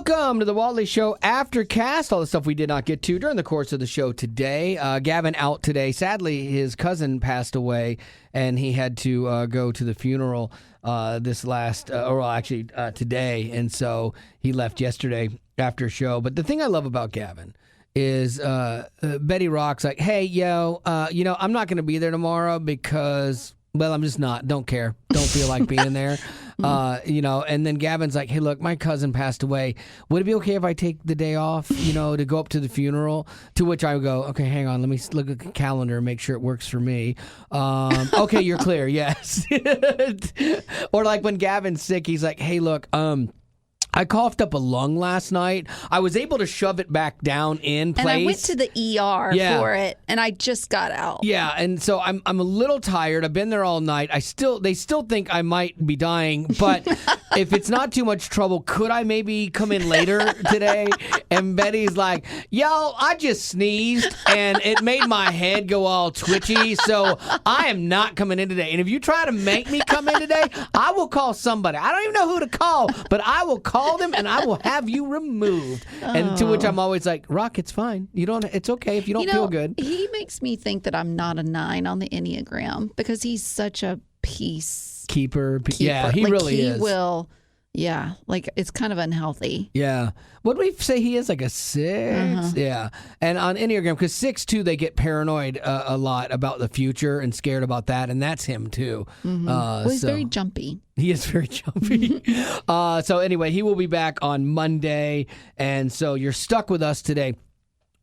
Welcome to the Wally Show Aftercast. All the stuff we did not get to during the course of the show today. Gavin out today. Sadly, his cousin passed away, and he had to go to the funeral today. And so he left yesterday after show. But the thing I love about Gavin is Betty Rock's like, hey, I'm not going to be there tomorrow because, well, I'm just not. Don't care. Don't feel like being there. And then Gavin's like, hey, look, my cousin passed away. Would it be okay if I take the day off, to go up to the funeral? To which I would go, okay, hang on. Let me look at the calendar and make sure it works for me. Okay, you're clear. Yes. Or like when Gavin's sick, he's like, hey, look, I coughed up a lung last night. I was able to shove it back down in place. And I went to the ER for it, and I just got out. Yeah, and so I'm a little tired. I've been there all night. They still think I might be dying, but if it's not too much trouble, could I maybe come in later today? And Betty's like, yo, I just sneezed, and it made my head go all twitchy, so I am not coming in today. And if you try to make me come in today, I will call somebody. I don't even know who to call, but I will call them and I will have you removed. And to which I'm always like, Rock, it's fine. It's okay if you don't feel good. He makes me think that I'm not a 9 on the Enneagram because he's such a peace keeper. Yeah, he really is. He will. Yeah, like it's kind of unhealthy. Yeah. What do we say he is, like a 6? Uh-huh. Yeah. And on Enneagram, because 6, too, they get paranoid a lot about the future and scared about that, and that's him, too. Mm-hmm. He's very jumpy. He is very jumpy. So anyway, he will be back on Monday, and so you're stuck with us today.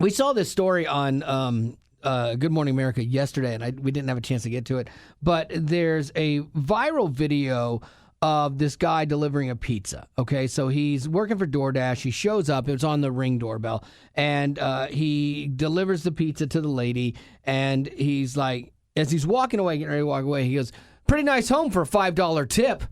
We saw this story on Good Morning America yesterday, and we didn't have a chance to get to it, but there's a viral video of this guy delivering a pizza. Okay, so he's working for DoorDash. He shows up. It was on the Ring doorbell. And he delivers the pizza to the lady. And he's like, as he's walking away, getting ready to walk away, he goes, pretty nice home for a $5 tip.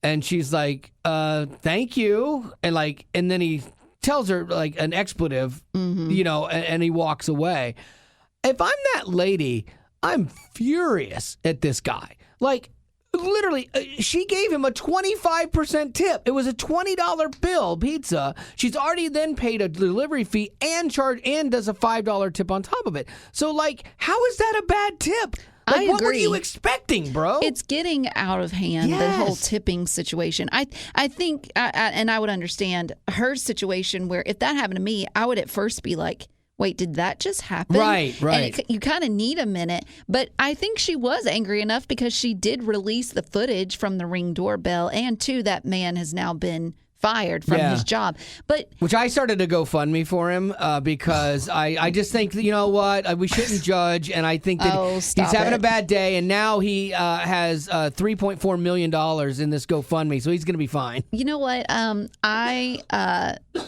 And she's like, thank you. And then he tells her like an expletive, and he walks away. If I'm that lady, I'm furious at this guy. Like, literally, she gave him a 25% tip. It was a $20 bill pizza. She's already then paid a delivery fee and does a $5 tip on top of it. So, like, how is that a bad tip? Like, I agree. What were you expecting, bro? It's getting out of hand, the whole tipping situation. I think, and I would understand her situation where if that happened to me, I would at first be like, wait, did that just happen? Right. And you kind of need a minute. But I think she was angry enough because she did release the footage from the Ring doorbell. And, too, that man has now been fired from his job. Which I started a GoFundMe for him because I just think, you know what, we shouldn't judge. And I think that he's having a bad day. And now he has $3.4 million in this GoFundMe. So he's going to be fine. You know what?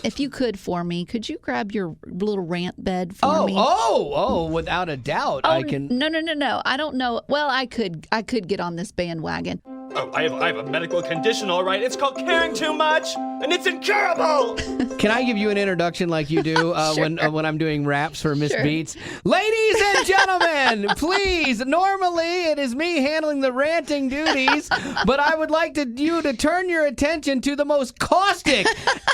If you could for me, could you grab your little rant bed for me? Oh, without a doubt. I can. No. I don't know. Well, I could get on this bandwagon. Oh, I have a medical condition, all right. It's called caring too much, and it's incurable. Can I give you an introduction like you do Sure. when I'm doing raps for Miss Beats? Ladies and gentlemen, please, normally it is me handling the ranting duties, but I would like you to turn your attention to the most caustic,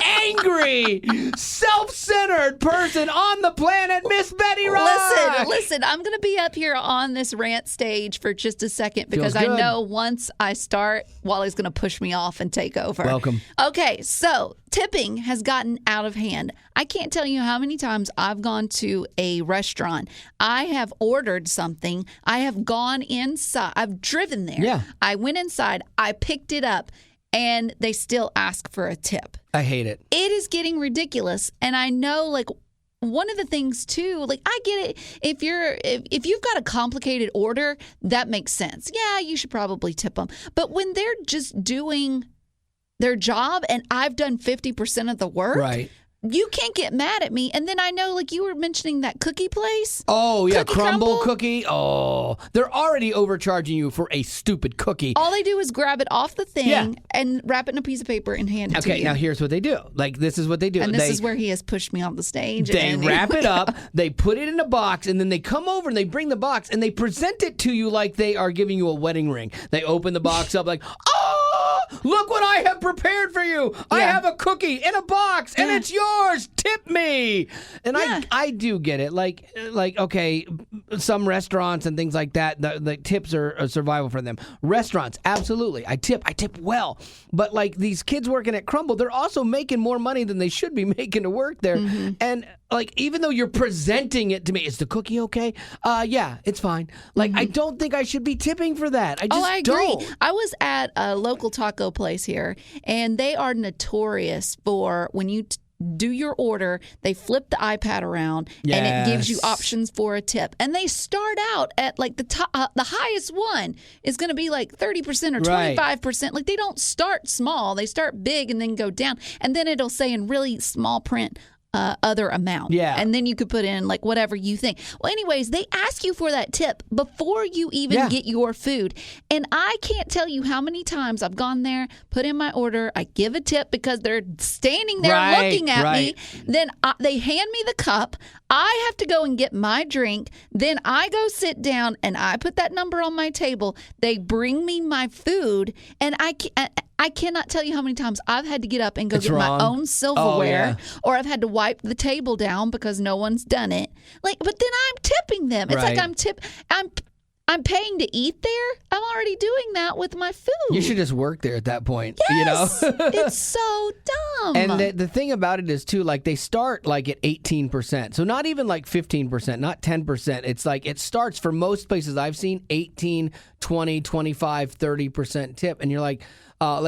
angry, self-centered person on the planet, Miss Betty Rock. Listen, I'm going to be up here on this rant stage for just a second because I know once I start, Wally's going to push me off and take over. Welcome. Okay, so tipping has gotten out of hand. I can't tell you how many times I've gone to a restaurant. I have ordered something. I have gone inside. I've driven there. Yeah. I went inside. I picked it up. And they still ask for a tip. I hate it. It is getting ridiculous. And I know, like, one of the things, too, like, I get it. If you've got a complicated order, that makes sense. Yeah, you should probably tip them. But when they're just doing their job and I've done 50% of the work, right, you can't get mad at me. And then I know, like, you were mentioning that cookie place. Oh, yeah, Crumble cookie. Oh, they're already overcharging you for a stupid cookie. All they do is grab it off the thing and wrap it in a piece of paper and hand it to you. Okay, now here's what they do. Like, this is what they do. And this is where he has pushed me on the stage. They wrap it up, they put it in a box, and then they come over and they bring the box, and they present it to you like they are giving you a wedding ring. They open the box up like, oh, look what I have prepared for you. I have a cookie in a box, and it's yours. Tip me. And I do get it. Like okay, some restaurants and things like that, the tips are a survival for them. Restaurants, absolutely. I tip well. But like these kids working at Crumble, they're also making more money than they should be making to work there. And like, even though you're presenting it to me, is the cookie okay? Yeah, it's fine. Like, I don't think I should be tipping for that. I agree. don't. I was at a local taco place here, and they are notorious for when you do your order, they flip the iPad around, and it gives you options for a tip. And they start out at like the top, the highest one is going to be like 30% or 25%. Like they don't start small; they start big and then go down, and then it'll say in really small print, other amount. And then you could put in like whatever you think. Well, anyways, they ask you for that tip before you even get your food. And I can't tell you how many times I've gone there, put in my order, I give a tip because they're standing there looking at me. Then they hand me the cup. I have to go and get my drink. Then I go sit down and I put that number on my table. They bring me my food, and I cannot tell you how many times I've had to get up and go get my own silverware, or I've had to wipe the table down because no one's done it. Like, but then I'm tipping them. It's like I'm paying to eat there. I'm already doing that with my food. You should just work there at that point. Yes, you know? It's so dumb. And the thing about it is too, like they start like at 18%, so not even like 15%, not 10%. It's like it starts for most places I've seen 18, 20, 25, 30% tip, and you're like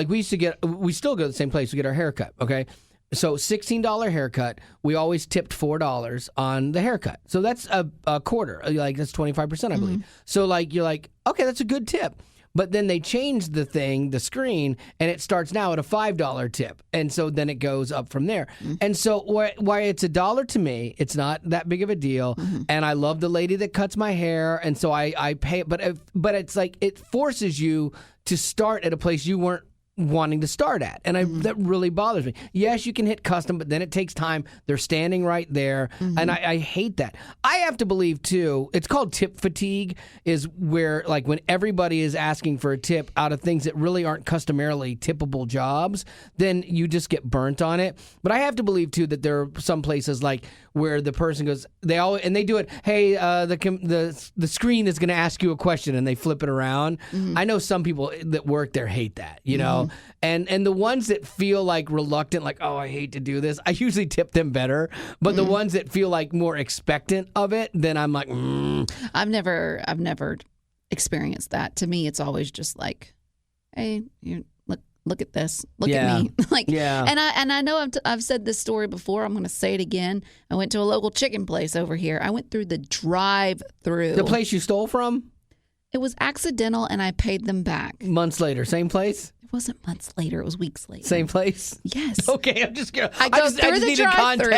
we still go to the same place. We get our haircut, okay? So $16 haircut, we always tipped $4 on the haircut. So that's a quarter. Like that's 25%, I believe. So like you're like, okay, that's a good tip. But then they changed the screen, and it starts now at a $5 tip. And so then it goes up from there. And so why it's $1 to me, it's not that big of a deal. And I love the lady that cuts my hair, and so I pay it. But it's like it forces you to start at a place you weren't wanting to start at, and that really bothers me. Yes, you can hit custom, but then it takes time. They're standing right there, and I hate that. I have to believe too, it's called tip fatigue, is where like when everybody is asking for a tip out of things that really aren't customarily tippable jobs, then you just get burnt on it. But I have to believe too that there are some places like where the person goes, they do it. Hey, the screen is going to ask you a question, and they flip it around. I know some people that work there hate that, you know. And the ones that feel like reluctant, like, oh, I hate to do this, I usually tip them better. But the ones that feel like more expectant of it, then I'm like, I've never experienced that. To me, it's always just like, hey, look at this. Look at me. And I know I've said this story before. I'm going to say it again. I went to a local chicken place over here. I went through the drive-through. The place you stole from? It was accidental, and I paid them back. Months later, same place? It wasn't months later. It was weeks later. Same place? Yes. Okay, I'm just kidding. I go through the drive-through.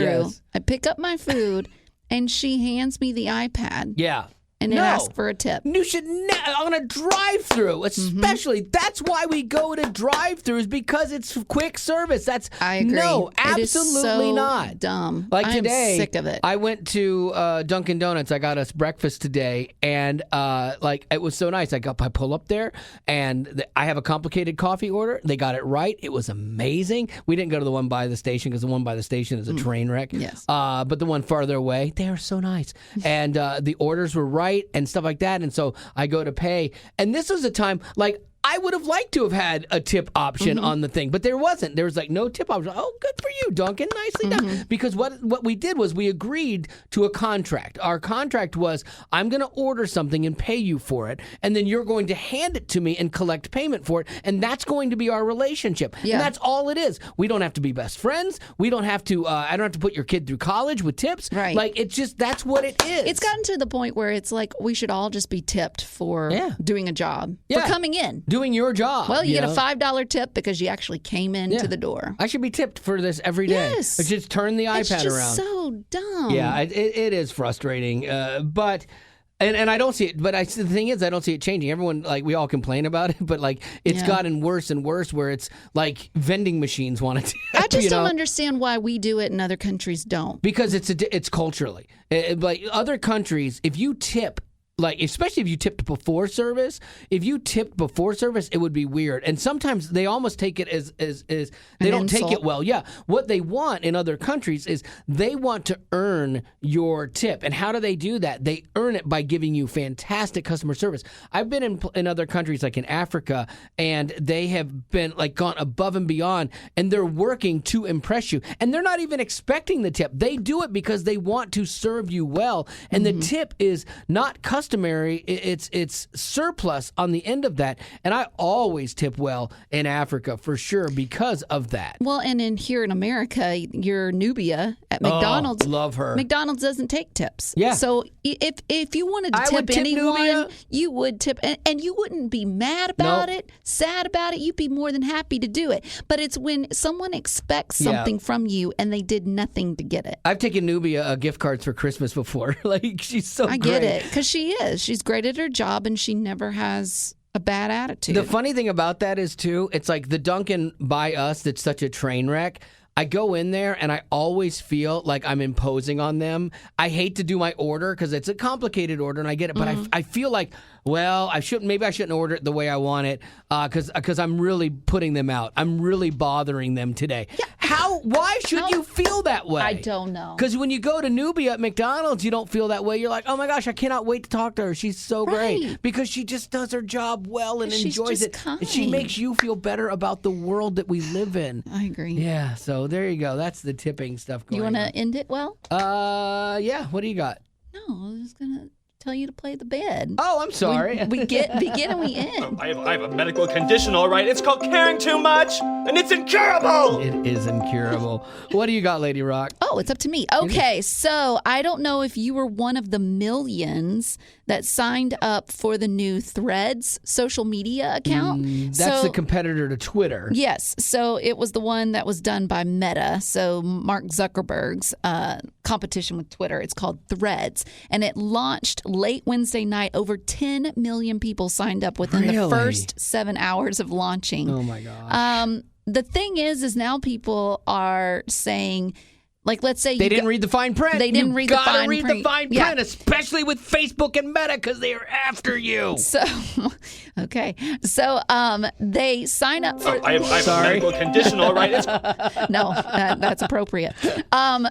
Yes. I pick up my food, and she hands me the iPad. Yeah. And it asks for a tip. You should on a drive-through, especially. That's why we go to drive-throughs, because it's quick service. I agree. No, absolutely it is so not. Dumb. Like today, I'm sick of it. I went to Dunkin' Donuts. I got us breakfast today, and it was so nice. I pull up there, and I have a complicated coffee order. They got it right. It was amazing. We didn't go to the one by the station because the one by the station is a train wreck. Yes. But the one farther away, they are so nice, and the orders were right. And stuff like that. And so I go to pay. And this was a time, like, I would have liked to have had a tip option on the thing, but there wasn't. There was like no tip option. Oh, good for you, Duncan. Nicely done. Because what we did was we agreed to a contract. Our contract was, I'm going to order something and pay you for it, and then you're going to hand it to me and collect payment for it, and that's going to be our relationship. Yeah. And that's all it is. We don't have to be best friends. We don't have to, I don't have to put your kid through college with tips. Right. Like, it's just, that's what it is. It's gotten to the point where it's like we should all just be tipped for doing a job, for coming in. Doing your job. Well, you get a $5 tip because you actually came into the door. I should be tipped for this every day. Yes. I just turn the iPad it's just around. So dumb. Yeah, it is frustrating. But I don't see it. But the thing is, I don't see it changing. Everyone, like, we all complain about it, but like it's gotten worse and worse. Where it's like vending machines want to. I just don't understand why we do it and other countries don't. Because it's culturally. Like other countries, if you tip like, especially if you tipped before service. If you tipped before service, it would be weird. And sometimes they almost take it as they don't take it well. Yeah. What they want in other countries is they want to earn your tip. And how do they do that? They earn it by giving you fantastic customer service. I've been in other countries, like in Africa, and they have been like gone above and beyond, and they're working to impress you. And they're not even expecting the tip. They do it because they want to serve you well. And the tip is not customary. It's surplus on the end of that. And I always tip well in Africa for sure because of that. Well, and here in America, your Nubia at McDonald's, love her. McDonald's doesn't take tips. Yeah. So if you wanted to tip anyone, Nubia. you would tip, and you wouldn't be mad about it, sad about it. You'd be more than happy to do it. But it's when someone expects something from you and they did nothing to get it. I've taken Nubia gift cards for Christmas before. Like, she's so great. I get it, because she is. She's great at her job, and she never has a bad attitude. The funny thing about that is, too, it's like the Dunkin' by us that's such a train wreck. I go in there and I always feel like I'm imposing on them. I hate to do my order because it's a complicated order and I get it, but I feel like, well, I shouldn't order it the way I want it because I'm really putting them out. I'm really bothering them today. Yeah. Why should you feel that way? I don't know. Because when you go to Nubia at McDonald's, you don't feel that way. You're like, oh my gosh, I cannot wait to talk to her. She's so great. Because she just does her job well and enjoys it. Kind. And she makes you feel better about the world that we live in. I agree. Yeah, so there you go. That's the tipping stuff going on. You want to end it well? Yeah. What do you got? No, I was going to tell you to play the bed. Oh, I'm sorry. We begin and we end. I have a medical condition, all right. It's called caring too much, and it's incurable. It is incurable. What do you got, Lady Rock? Oh, it's up to me. Okay, so I don't know if you were one of the millions that signed up for the new Threads social media account. That's the competitor to Twitter. Yes. So it was the one that was done by Meta. So Mark Zuckerberg's competition with Twitter. It's called Threads. And it launched late Wednesday night. Over 10 million people signed up within the first 7 hours of launching. Oh, my gosh. The thing is now people are saying, like, let's say they didn't read the fine print. They didn't read the fine print. You gotta read the fine print, especially with Facebook and Meta, because they are after you. So, okay. So, they sign up for... I have a medical condition, all right. No, that's appropriate.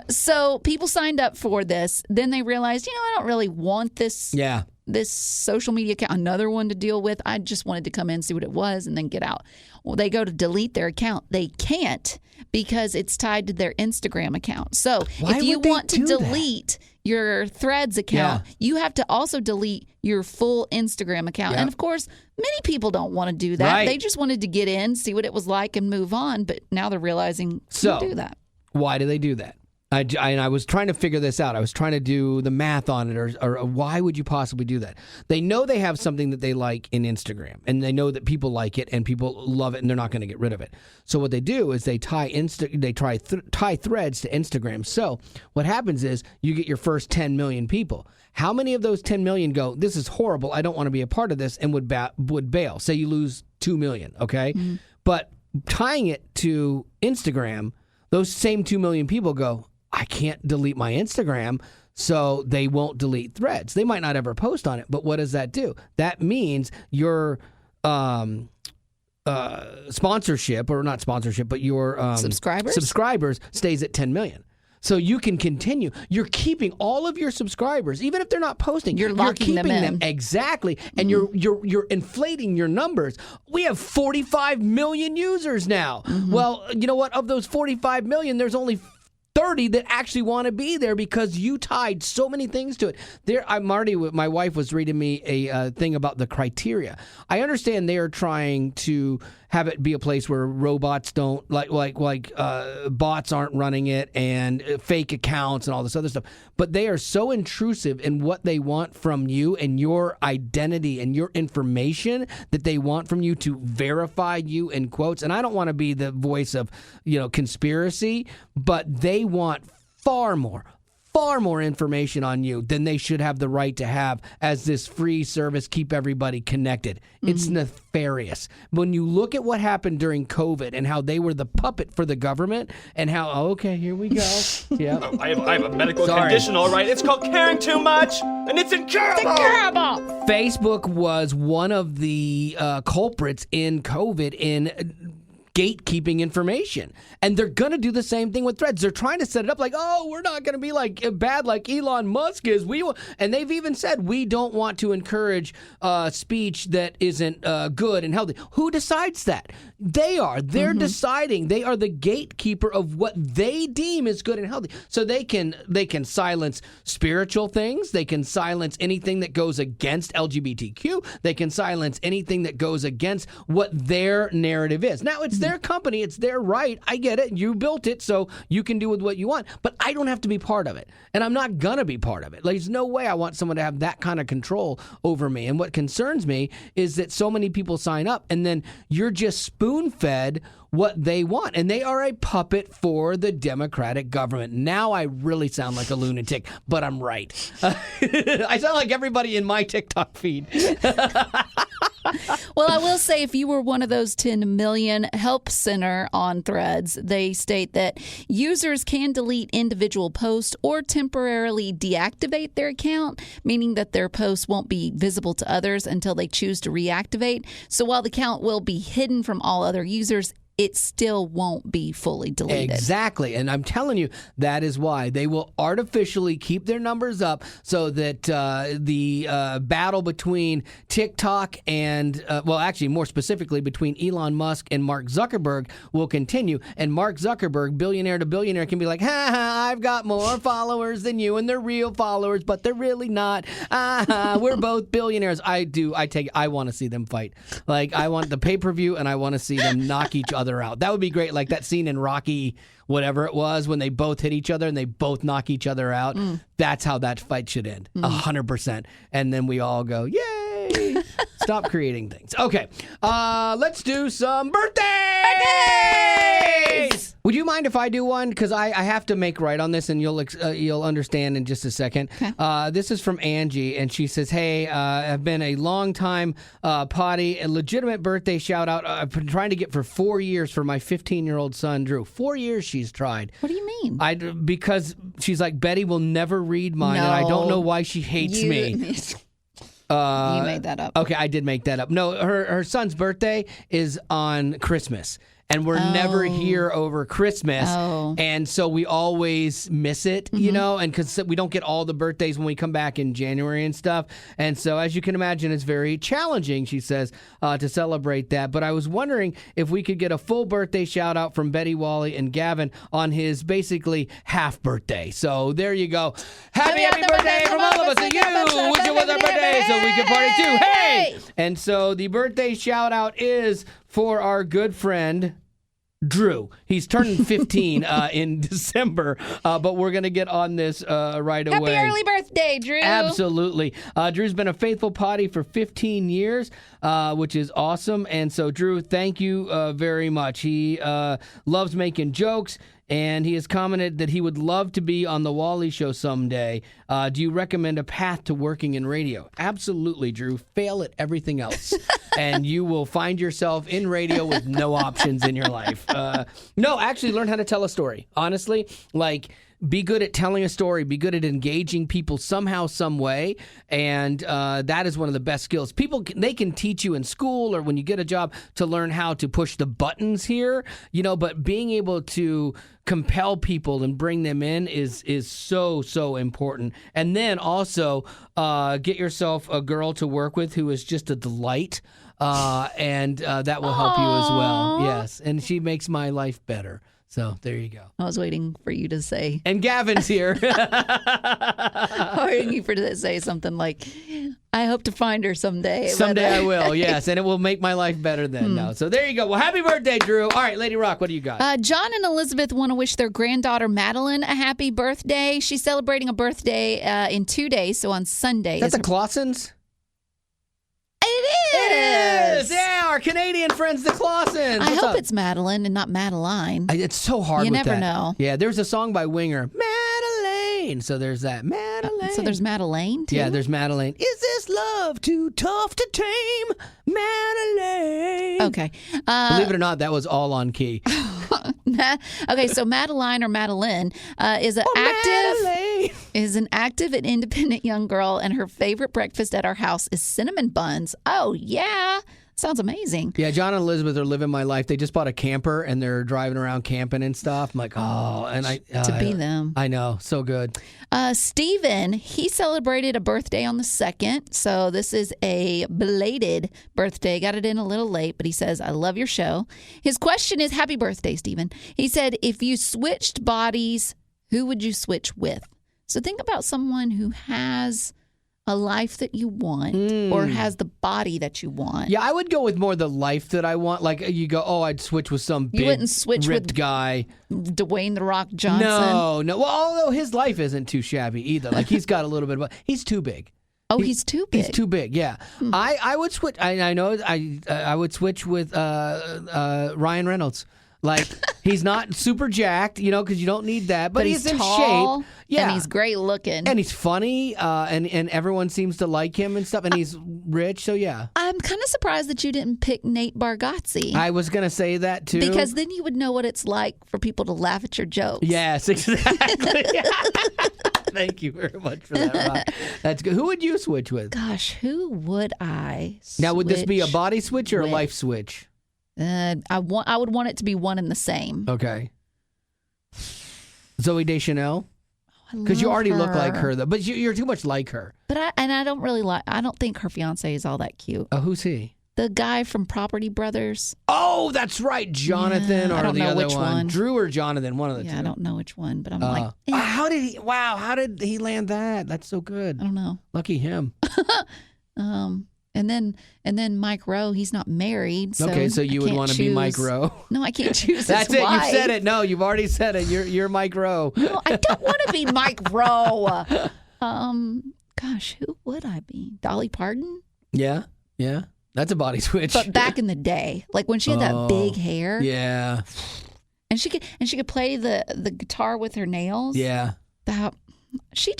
So, people signed up for this. Then they realized, I don't really want this... Yeah. This social media account, another one to deal with. I just wanted to come in, see what it was, and then get out. Well, they go to delete their account. They can't because it's tied to their Instagram account. So if you want to delete your Threads account, you have to also delete your full Instagram account. Yep. And, of course, many people don't want to do that. Right. They just wanted to get in, see what it was like, and move on. But now they're realizing you do that. Why do they do that? I was trying to figure this out. I was trying to do the math on it, or why would you possibly do that? They know they have something that they like in Instagram, and they know that people like it and people love it, and they're not going to get rid of it. So what they do is they tie Threads to Instagram. So what happens is you get your first 10 million people. How many of those 10 million go, this is horrible, I don't want to be a part of this, and would bail? Say you lose 2 million, okay? Mm-hmm. But tying it to Instagram, those same 2 million people go, I can't delete my Instagram, so they won't delete Threads. They might not ever post on it, but what does that do? That means your sponsorship, or not sponsorship, but your subscribers stays at 10 million. So you can continue. You're keeping all of your subscribers, even if they're not posting. You're locking keeping them in. Exactly, and you're inflating your numbers. We have 45 million users now. Mm-hmm. Well, you know what? Of those 45 million, there's only 30 that actually want to be there because you tied so many things to it. My wife was reading me a thing about the criteria. I understand they are trying to have it be a place where robots don't bots aren't running it and fake accounts and all this other stuff. But they are so intrusive in what they want from you and your identity and your information that they want from you to verify you in quotes. And I don't want to be the voice of, conspiracy, but they want far more far more information on you than they should have the right to have as this free service, keep everybody connected. It's nefarious. When you look at what happened during COVID and how they were the puppet for the government and how, okay, here we go. Yeah. I have a medical condition, all right. It's called caring too much, and it's incurable. Facebook was one of the culprits in COVID in gatekeeping information. And they're going to do the same thing with Threads. They're trying to set it up like, oh, we're not going to be like bad like Elon Musk is. And they've even said we don't want to encourage speech that isn't good and healthy. Who decides that? They are. They're deciding. They are the gatekeeper of what they deem is good and healthy. So they can silence spiritual things. They can silence anything that goes against LGBTQ. They can silence anything that goes against what their narrative is. Now, it's their company. It's their right. I get it. You built it, so you can do with what you want. But I don't have to be part of it. And I'm not going to be part of it. Like, there's no way I want someone to have that kind of control over me. And what concerns me is that so many people sign up, and then you're just spoon-fed what they want. And they are a puppet for the Democratic government. Now I really sound like a lunatic, but I'm right. I sound like everybody in my TikTok feed. Well, I will say if you were one of those 10 million help center on Threads, they state that users can delete individual posts or temporarily deactivate their account, meaning that their posts won't be visible to others until they choose to reactivate. So while the account will be hidden from all other users, it still won't be fully deleted. Exactly. And I'm telling you, that is why they will artificially keep their numbers up so that the battle between TikTok and, well, actually, more specifically, between Elon Musk and Mark Zuckerberg will continue. And Mark Zuckerberg, billionaire to billionaire, can be like, ha ha, I've got more followers than you, and they're real followers, but they're really not. We're both billionaires. I want to see them fight. Like, I want the pay-per-view, and I want to see them knock each other out. That would be great. Like that scene in Rocky, whatever it was, when they both hit each other and they both knock each other out. That's how that fight should end. 100%. And then we all go, yay! Stop creating things. Okay. Let's do some birthdays! Would you mind if I do one? Because I have to make right on this, and you'll understand in just a second. Okay. This is from Angie, and she says, hey, I've been a long time potty, a legitimate birthday shout out. I've been trying to get for 4 years for my 15-year-old son, Drew. 4 years she's tried. What do you mean? Because she's like, Betty will never read mine, and I don't know why she hates me. You made that up. Okay, I did make that up. No, her son's birthday is on Christmas. And we're never here over Christmas. And so we always miss it, you know, and because we don't get all the birthdays when we come back in January and stuff. And so, as you can imagine, it's very challenging, she says, to celebrate that. But I was wondering if we could get a full birthday shout out from Betty, Wally, and Gavin on his basically half birthday. So there you go. Happy birthday from all of us to you. Wish it was our birthday so we could party too. Hey! And so the birthday shout out is for our good friend Drew. He's turning 15 in December, but we're going to get on this right away. Happy early birthday, Drew. Absolutely. Drew's been a faithful potty for 15 years, which is awesome. And so, Drew, thank you very much. He loves making jokes, and he has commented that he would love to be on the Wally Show someday. Do you recommend a path to working in radio? Absolutely, Drew. Fail at everything else, and you will find yourself in radio with no options in your life. No, actually, learn how to tell a story. Honestly, like, be good at telling a story. Be good at engaging people somehow, some way. And that is one of the best skills. People, they can teach you in school or when you get a job to learn how to push the buttons here, you know, but being able to compel people and bring them in is so, so important. And then also get yourself a girl to work with who is just a delight. And that will help you as well. Yes. And she makes my life better. So there you go. I was waiting for you to say. And Gavin's here. Waiting for you to say something like, I hope to find her someday. Someday I will, yes. And it will make my life better then. No. So there you go. Well, happy birthday, Drew. All right, Lady Rock, what do you got? John and Elizabeth want to wish their granddaughter, Madeline, a happy birthday. She's celebrating a birthday in 2 days, so on Sunday. Is that the Clausens? It is. Yeah, our Canadian friends, the Clausens. I hope it's Madeline and not Madeline. It's so hard You with never that. know. Yeah, there's a song by Winger. Madeline. Madeleine. So there's that Madeleine. So there's Madeleine, too? Yeah, there's Madeleine. Is this love too tough to tame? Madeleine. Okay. Believe it or not, that was all on key. Okay, so Madeline or Madeleine is an active and independent young girl, and her favorite breakfast at our house is cinnamon buns. Oh, yeah. Sounds amazing. Yeah, John and Elizabeth are living my life. They just bought a camper, and they're driving around camping and stuff. I'm like, oh, and to be them. I know, so good. Stephen, he celebrated a birthday on the 2nd, so this is a belated birthday. Got it in a little late, but he says, I love your show. His question is, happy birthday, Stephen. He said, if you switched bodies, who would you switch with? So think about someone who has a life that you want or has the body that you want. Yeah, I would go with more the life that I want. Like you go, I'd switch with some big, wouldn't switch ripped with guy. Dwayne The Rock Johnson. No. Well, although his life isn't too shabby either. Like he's got a little bit of. He's too big. Oh, he's too big. He's too big. Yeah, I would switch. I know. I would switch with Ryan Reynolds. Like he's not super jacked, because you don't need that. But he's in tall, shape. Yeah, and he's great looking, and he's funny, and everyone seems to like him and stuff. And he's rich, so yeah. I'm kind of surprised that you didn't pick Nate Bargatze. I was gonna say that too, because then you would know what it's like for people to laugh at your jokes. Yes, exactly. Thank you very much for that, Rock. That's good. Who would you switch with? Gosh, who would I switch now? Would this be a body switch or a life switch? I would want it to be one and the same. Okay. Zooey Deschanel? Because you already look like her, though. But you're too much like her. But I don't really I don't think her fiance is all that cute. Oh, who's he? The guy from Property Brothers. Oh, that's right. Jonathan I or don't the know other which one. Drew or Jonathan, one of the two. I don't know which one, but I'm like, how did he land that? That's so good. I don't know. Lucky him. And then Mike Rowe, he's not married. So okay, so you would want to be Mike Rowe. No, I can't choose That's his it. wife. You've said it. No, you've already said it. You're Mike Rowe. No, I don't want to be Mike Rowe. Gosh, who would I be? Dolly Parton? Yeah. That's a body switch. But back in the day, like when she had that big hair. Yeah. And she could play the guitar with her nails. Yeah. She's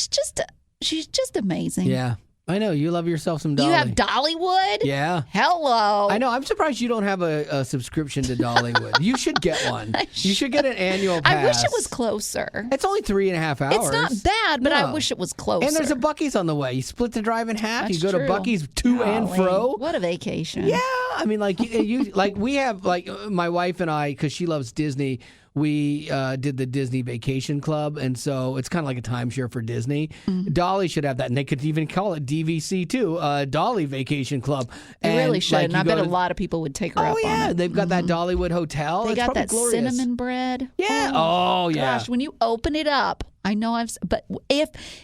just amazing. Yeah. I know. You love yourself some Dolly. You have Dollywood? Yeah. Hello. I know. I'm surprised you don't have a subscription to Dollywood. You should get one. You should get an annual pass. I wish it was closer. It's only 3.5 hours. It's not bad, but I wish it was closer. And there's a Buc-ee's on the way. You split the drive in half. That's you go true. to Buc-ee's to and fro. What a vacation. Yeah. I mean, like you like we have like my wife and I, because she loves Disney. We did the Disney Vacation Club, and so it's kind of like a timeshare for Disney. Mm-hmm. Dolly should have that, and they could even call it DVC too, Dolly Vacation Club. They really should, and I bet a lot of people would take her up on it. Oh, yeah, they've got that Dollywood Hotel. They got that glorious. Cinnamon bread. Yeah. Oh, yeah. Gosh, when you open it up, I know but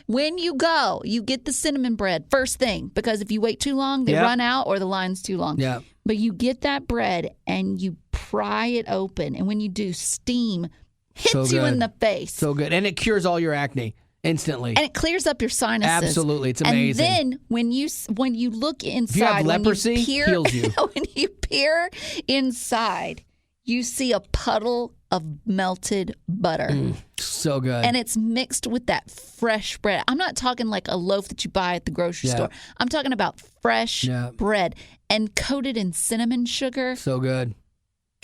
when you go, you get the cinnamon bread first thing, because if you wait too long, they run out or the line's too long. Yeah. But you get that bread and you pry it open, and when you do, steam hits you in the face. So good. And it cures all your acne instantly. And it clears up your sinuses. Absolutely. It's amazing. And then when you look inside, if you have leprosy, heals you. When you peer inside, you see a puddle of melted butter. So good. And it's mixed with that fresh bread. I'm not talking like a loaf that you buy at the grocery store. I'm talking about fresh bread and coated in cinnamon sugar. So good.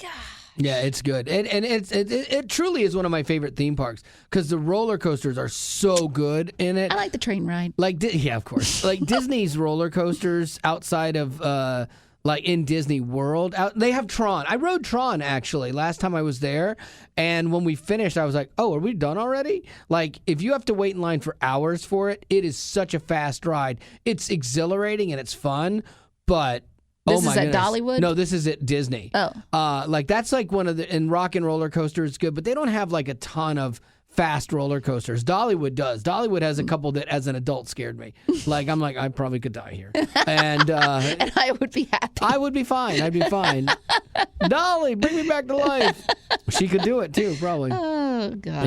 God. Yeah, it's good. And it truly is one of my favorite theme parks because the roller coasters are so good in it. I like the train ride. Yeah, of course. Like Disney's roller coasters outside of like in Disney World, they have Tron. I rode Tron actually last time I was there, and when we finished, I was like, "Oh, are we done already?" Like, if you have to wait in line for hours for it, it is such a fast ride. It's exhilarating and it's fun, but this is at Dollywood? No, this is at Disney. Oh, like that's like one of the and Rock and Roller Coaster is good, but they don't have like a ton of fast roller coasters. Dollywood does. Dollywood has a couple that, as an adult, scared me. Like I'm like, I probably could die here, and and I would be happy. I would be fine. I'd be fine. Dolly, bring me back to life. She could do it too, probably. Oh gosh.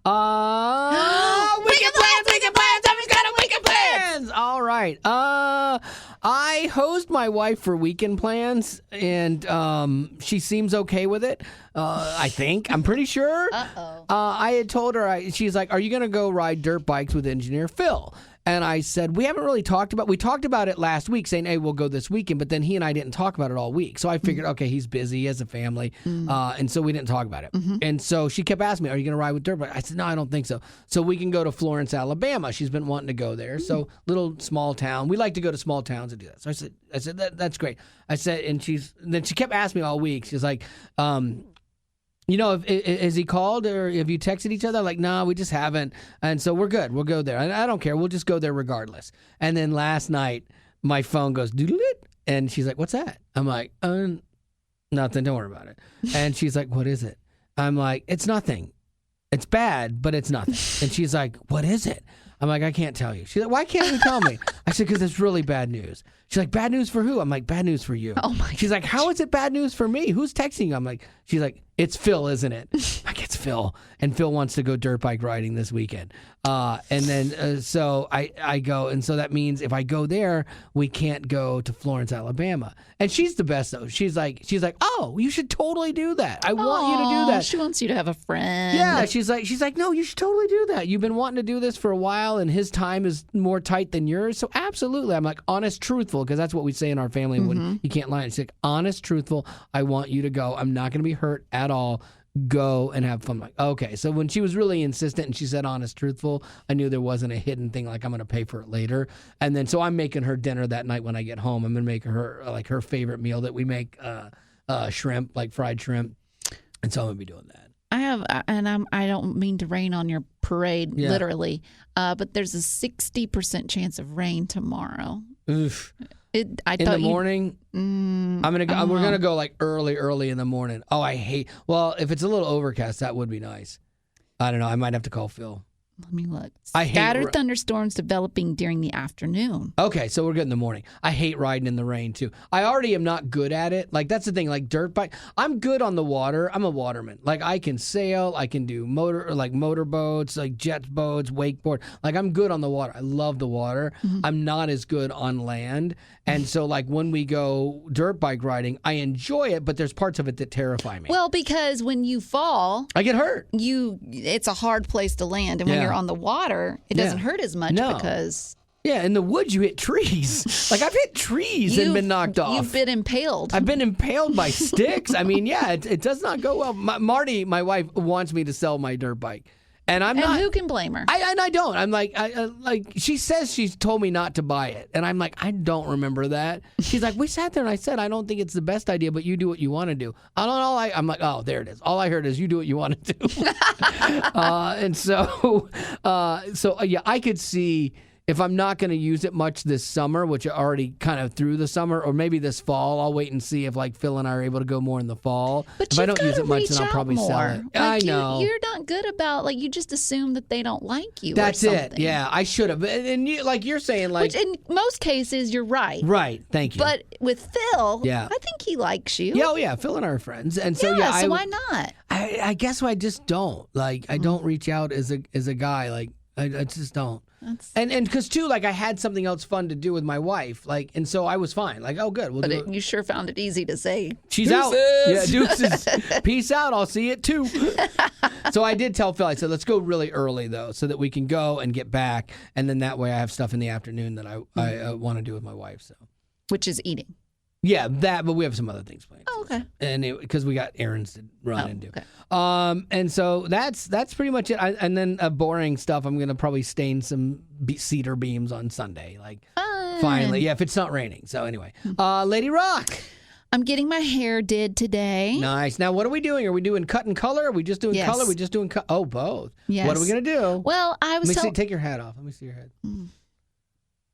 Yeah. Weekend plans. Somebody's got a weekend plans. All right. I hosed my wife for weekend plans, and she seems okay with it. I think. I'm pretty sure. I had told her, she's like, are you going to go ride dirt bikes with engineer Phil? And I said, we haven't really talked about. We talked about it last week, saying, hey, we'll go this weekend. But then he and I didn't talk about it all week. So I figured, okay, he's busy, he has a family. And so we didn't talk about it. And so she kept asking me, are you going to ride with dirt bike? I said, no, I don't think so. So we can go to Florence, Alabama. She's been wanting to go there. So little small town. We like to go to small towns and do that. So I said that's great. I said, and then she kept asking me all week. She's like, you know, has he called or have you texted each other? Like, no, we just haven't. And so we're good. We'll go there. I don't care. We'll just go there regardless. And then last night, my phone goes, doodle-it. And she's like, what's that? I'm like, nothing. Don't worry about it. And she's like, what is it? I'm like, it's nothing. It's bad, but it's nothing. And she's like, what is it? I'm like, I can't tell you. She's like, why can't you tell me? I said, because it's really bad news. She's like, bad news for who? I'm like, bad news for you. Oh my She's like, how is it bad news for me? Who's texting you? She's like, it's Phil, isn't it? I'm like, it's Phil. And Phil wants to go dirt bike riding this weekend. And then so I go. And so that means if I go there, we can't go to Florence, Alabama. And she's the best, though. She's like, oh, you should totally do that. I want you to do that. She wants you to have a friend. Yeah, she's like, no, you should totally do that. You've been wanting to do this for a while, and his time is more tight than yours. So absolutely. I'm like, honest, truthful, because that's what we say in our family when you can't lie. She's like, honest, truthful, I want you to go. I'm not going to be hurt at all. Go and have fun. I'm like, okay. So when she was really insistent and she said honest, truthful, I knew there wasn't a hidden thing like I'm going to pay for it later. And then so I'm making her dinner that night when I get home. I'm going to make her like her favorite meal that we make, shrimp, like fried shrimp. And so I'm going to be doing that. I don't mean to rain on your parade, literally, but there's a 60% chance of rain tomorrow. Oof. In the morning, I'm gonna go. We're gonna go like early in the morning. Oh, Well, if it's a little overcast, that would be nice. I don't know. I might have to call Phil. Let me look. Scattered thunderstorms developing during the afternoon. Okay, so we're good in the morning. I hate riding in the rain, too. I already am not good at it. Like, that's the thing. Like, dirt bike. I'm good on the water. I'm a waterman. Like, I can sail. I can do motorboats, like jet boats, wakeboard. Like, I'm good on the water. I love the water. I'm not as good on land. And so, like, when we go dirt bike riding, I enjoy it, but there's parts of it that terrify me. Well, because when you fall, I get hurt. It's a hard place to land. And when you're on the water, it doesn't hurt as much because... Yeah, in the woods, you hit trees. Like, I've hit trees and been knocked off. You've been impaled. I've been impaled by sticks. I mean, yeah, it does not go well. Marty, my wife, wants me to sell my dirt bike. And I'm not. And who can blame her? I don't. I'm like, she says she's told me not to buy it. And I'm like, I don't remember that. She's like, we sat there and I said, I don't think it's the best idea, but you do what you want to do. I'm like, oh, there it is. All I heard is you do what you want to do. And so, yeah, I could see if I'm not going to use it much this summer, which I already kind of through the summer, or maybe this fall, I'll wait and see if like Phil and I are able to go more in the fall. But if I don't use it much, then I'll probably sell it. Like I know. You're not good about, like, you just assume that they don't like you. That's or something. it. Yeah, I should have. And you, like you're saying, like. Which in most cases, you're right. Right. Thank you. But with Phil, I think he likes you. Yeah, oh yeah, Phil and I are friends, and so so why not? I guess I just don't like. I don't reach out as a guy. Like I just don't. And because too, like I had something else fun to do with my wife, like, and so I was fine. Like, oh, good. You sure found it easy to say. She's out. Yeah, deuces. Peace out. I'll see you at 2. So I did tell Phil. I said, let's go really early though, so that we can go and get back, and then that way I have stuff in the afternoon that I want to do with my wife. So, which is eating. Yeah, but we have some other things planned. Oh, okay. And because we got errands to run and do. Okay. And so that's pretty much it. And then boring stuff. I'm gonna probably stain some cedar beams on Sunday. Like finally, yeah, if it's not raining. So anyway, Lady Rock. I'm getting my hair did today. Nice. Now, what are we doing? Are we doing cut and color? Are we just doing color? Are we just doing cut? Oh, both. Yes. What are we gonna do? Well, I was. Take your hat off. Let me see your head.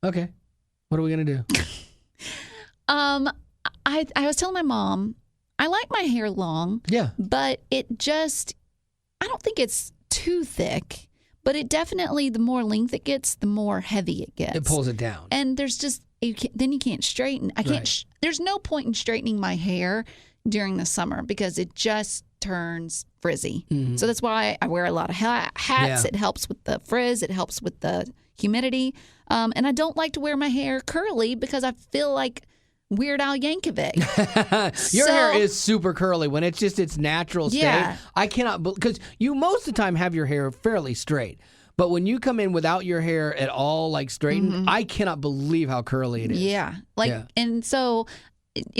Okay. What are we gonna do? I was telling my mom, I like my hair long. Yeah. But I don't think it's too thick, but it definitely, the more length it gets, the more heavy it gets. It pulls it down. And there's then you can't straighten. I can't, there's no point in straightening my hair during the summer because it just turns frizzy. So that's why I wear a lot of hats. Yeah. It helps with the frizz. It helps with the humidity. And I don't like to wear my hair curly because I feel like Weird Al Yankovic. Your hair is super curly when it's just its natural state. Yeah. I cannot, because you most of the time have your hair fairly straight. But when you come in without your hair at all, like straightened, I cannot believe how curly it is. Yeah. And so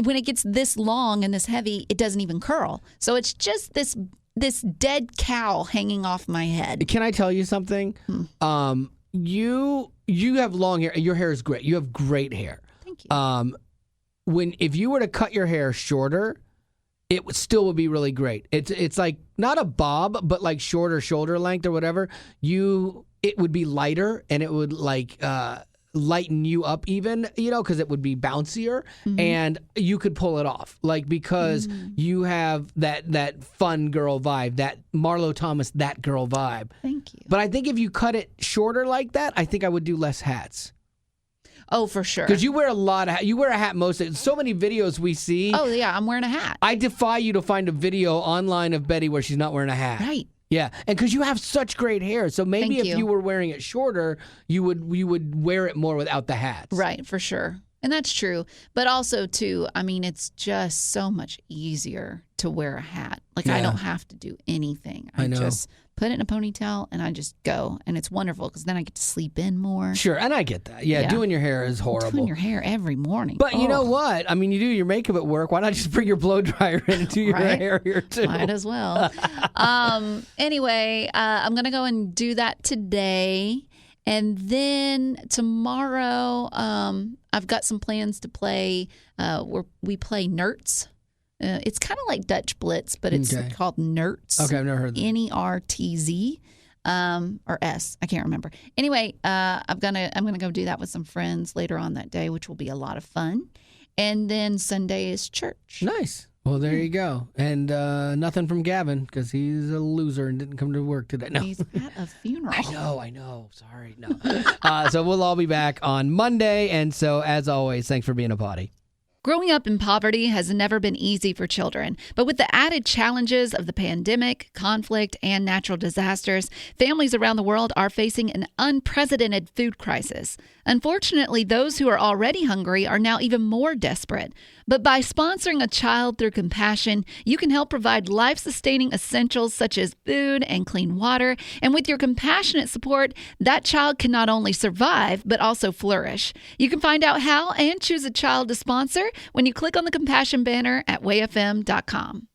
when it gets this long and this heavy, it doesn't even curl. So it's just this dead cow hanging off my head. Can I tell you something? You have long hair. Your hair is great. You have great hair. Thank you. If you were to cut your hair shorter, it still would be really great. It's like not a bob, but like shorter shoulder length or whatever. It would be lighter and it would like lighten you up even, because it would be bouncier and you could pull it off. Like because you have that fun girl vibe, that Marlo Thomas, that girl vibe. Thank you. But I think if you cut it shorter like that, I think I would do less hats. Oh, for sure. Because you wear a hat most of it. So many videos we see. Oh, yeah, I'm wearing a hat. I defy you to find a video online of Betty where she's not wearing a hat. Right. Yeah, and because you have such great hair, so maybe Thank if you. you were wearing it shorter, you would wear it more without the hats. Right, for sure. And that's true. But also, too, I mean, it's just so much easier to wear a hat. Like, I don't have to do anything. I know. Just put it in a ponytail and I just go. And it's wonderful because then I get to sleep in more. Sure, and I get that. Yeah, doing your hair is horrible. Doing your hair every morning. But you know what? I mean, you do your makeup at work. Why not just bring your blow dryer in and do your hair here, too? Might as well. Anyway, I'm going to go and do that today. And then tomorrow, I've got some plans to play where we play Nertz. It's kind of like Dutch Blitz, but it's called Nertz. Okay, I've never heard that. Nertz. Or S. I can't remember. Anyway, I'm gonna go do that with some friends later on that day, which will be a lot of fun. And then Sunday is church. Nice. Well, there you go. And nothing from Gavin because he's a loser and didn't come to work today. No. He's at a funeral. I know. Sorry. No. So we'll all be back on Monday. And so, as always, thanks for being a potty. Growing up in poverty has never been easy for children, but with the added challenges of the pandemic, conflict, and natural disasters, families around the world are facing an unprecedented food crisis. Unfortunately, those who are already hungry are now even more desperate. But by sponsoring a child through compassion, you can help provide life-sustaining essentials such as food and clean water. And with your compassionate support, that child can not only survive, but also flourish. You can find out how and choose a child to sponsor when you click on the compassion banner at wayfm.com.